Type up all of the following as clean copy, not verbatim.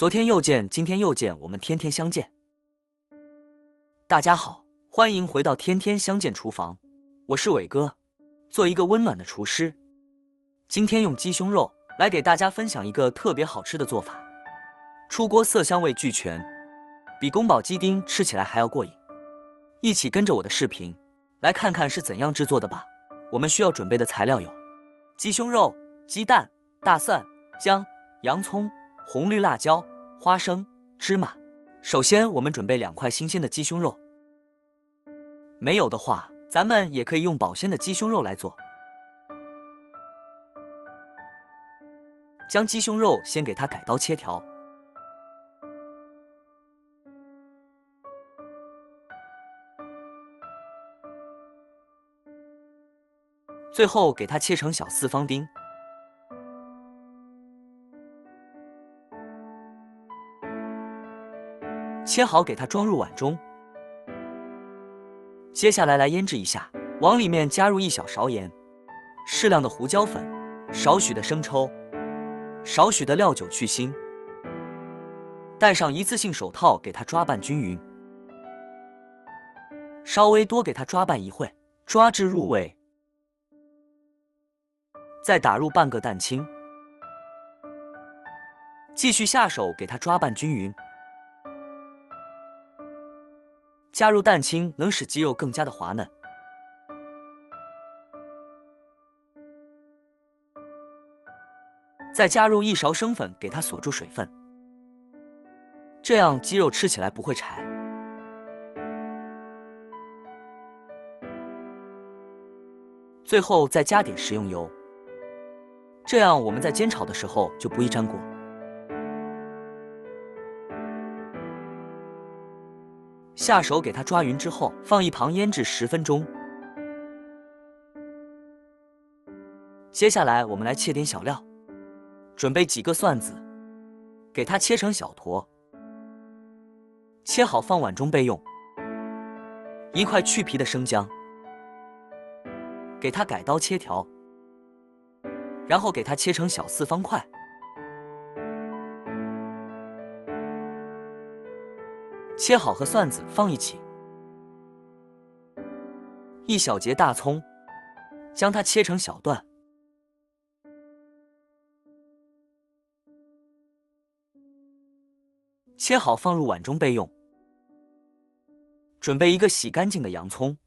昨天又见，今天又见，我们天天相见。大家好，欢迎回到天天相见厨房，我是伟哥，做一个温暖的厨师。今天用鸡胸肉来给大家分享一个特别好吃的做法，出锅色香味俱全，比宫保鸡丁吃起来还要过瘾。一起跟着我的视频来看看是怎样制作的吧。我们需要准备的材料有鸡胸肉、鸡蛋、大蒜、姜、洋葱、红绿辣椒、花生、芝麻。首先我们准备2块新鲜的鸡胸肉，没有的话咱们也可以用保鲜的鸡胸肉来做。将鸡胸肉先给它改刀切条，最后给它切成小4方丁。切好给它装入碗中。接下来腌制一下，往里面加入1小勺盐，适量的胡椒粉，少许的生抽，少许的料酒去腥，戴上一次性手套给它抓拌均匀，稍微多给它抓拌一会，抓至入味，再打入半个蛋清，继续下手给它抓拌均匀。加入蛋清能使鸡肉更加的滑嫩。再加入1勺生粉给它锁住水分，这样鸡肉吃起来不会柴。最后再加点食用油，这样我们在煎炒的时候就不易粘锅。下手给它抓匀之后，放一旁腌制10分钟。接下来我们来切点小料，准备几个蒜子，给它切成小坨，切好放碗中备用。1块去皮的生姜，给它改刀切条，然后给它切成小4方块。切好和蒜子放一起。1小节大葱，将它切成小段。切好放入碗中备用。准备一个洗干净的洋葱，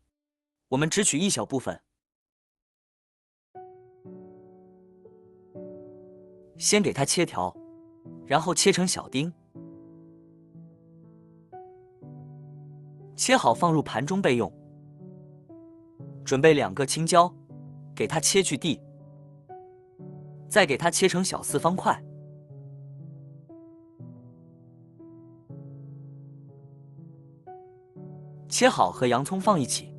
我们只取1小部分，先给它切条，然后切成小丁。切好放入盘中备用。准备2个青椒，给它切去蒂，再给它切成小4方块。切好和洋葱放一起。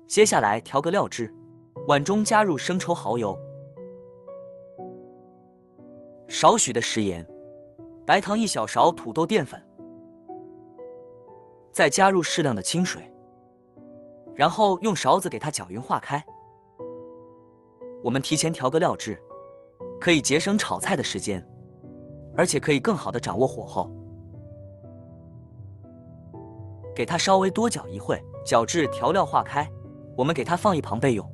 接下来调个料汁，碗中加入生抽、蚝油，少许的食盐，白糖1小勺，土豆淀粉。再加入适量的清水，然后用勺子给它搅匀化开。我们提前调个料汁，可以节省炒菜的时间，而且可以更好的掌握火候。给它稍微多搅一会，搅至调料化开，我们给它放一旁备用。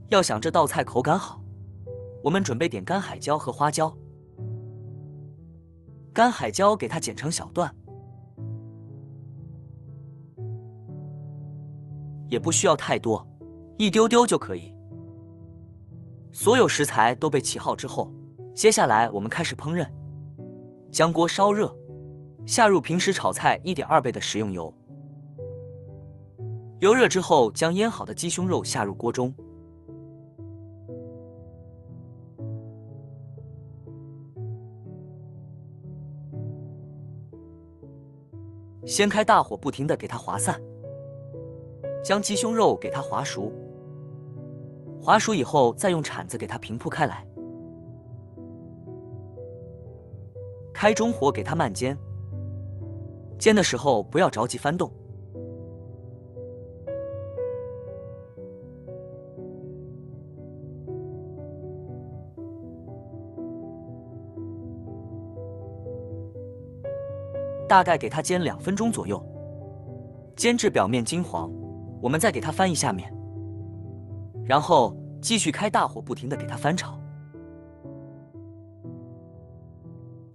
要想这道菜口感好，我们准备点干海椒和花椒。干海椒给它剪成小段，也不需要太多，一丢丢就可以。所有食材都被起好之后，接下来我们开始烹饪。将锅烧热，下入平时炒菜1.2倍的食用油。油热之后，将腌好的鸡胸肉下入锅中。先开大火，不停地给它滑散。将鸡胸肉给它滑熟，滑熟以后再用铲子给它平铺开来。开中火给它慢煎，煎的时候不要着急翻动。大概给它煎2分钟左右，煎至表面金黄，我们再给它翻一下面，然后继续开大火，不停地给它翻炒，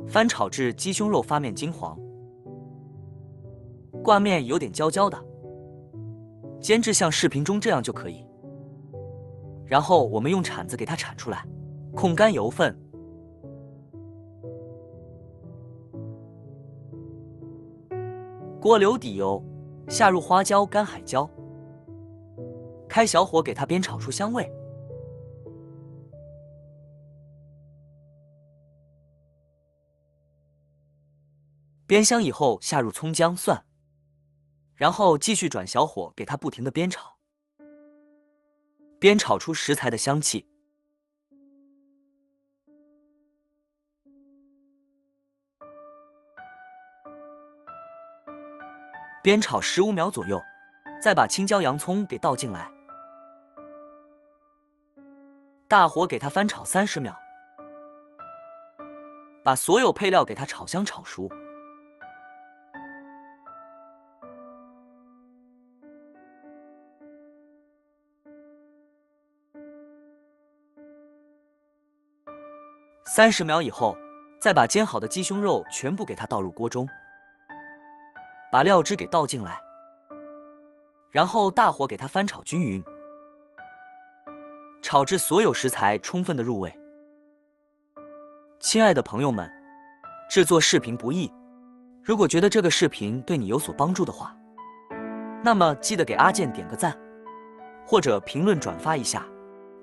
翻炒至鸡胸肉发面金黄，挂面有点焦焦的，煎至像视频中这样就可以。然后我们用铲子给它铲出来，控干油分，锅留底油，下入花椒、干海椒，开小火给它煸炒出香味。煸香以后，下入葱姜蒜，然后继续转小火给它不停的煸炒，煸炒出食材的香气。煸炒15秒左右，再把青椒、洋葱给倒进来，大火给它翻炒30秒，把所有配料给它炒香炒熟。30秒以后，再把煎好的鸡胸肉全部给它倒入锅中，把料汁给倒进来，然后大火给它翻炒均匀，炒至所有食材充分的入味。亲爱的朋友们，制作视频不易，如果觉得这个视频对你有所帮助的话，那么记得给阿健点个赞，或者评论转发一下。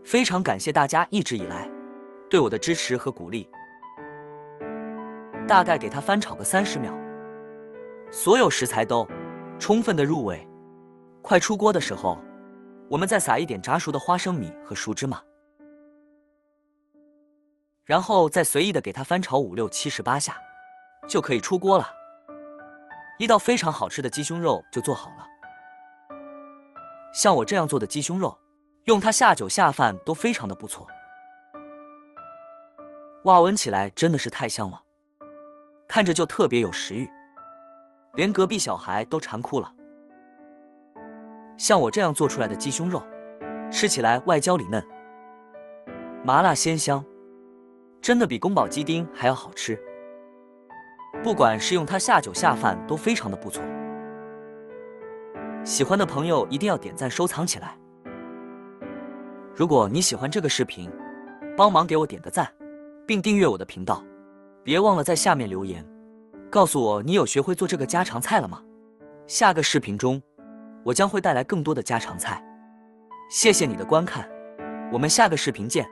非常感谢大家一直以来对我的支持和鼓励。大概给它翻炒个30秒，所有食材都充分的入味。快出锅的时候，我们再撒一点炸熟的花生米和熟芝麻，然后再随意的给它翻炒5、6、7、18下，就可以出锅了。一道非常好吃的鸡胸肉就做好了。像我这样做的鸡胸肉，用它下酒下饭都非常的不错。哇，闻起来真的是太香了，看着就特别有食欲，连隔壁小孩都馋哭了。像我这样做出来的鸡胸肉，吃起来外焦里嫩，麻辣鲜香，真的比宫保鸡丁还要好吃。不管是用它下酒下饭都非常的不错。喜欢的朋友一定要点赞收藏起来。如果你喜欢这个视频，帮忙给我点个赞，并订阅我的频道。别忘了在下面留言，告诉我你有学会做这个家常菜了吗？下个视频中，我将会带来更多的家常菜。谢谢你的观看，我们下个视频见。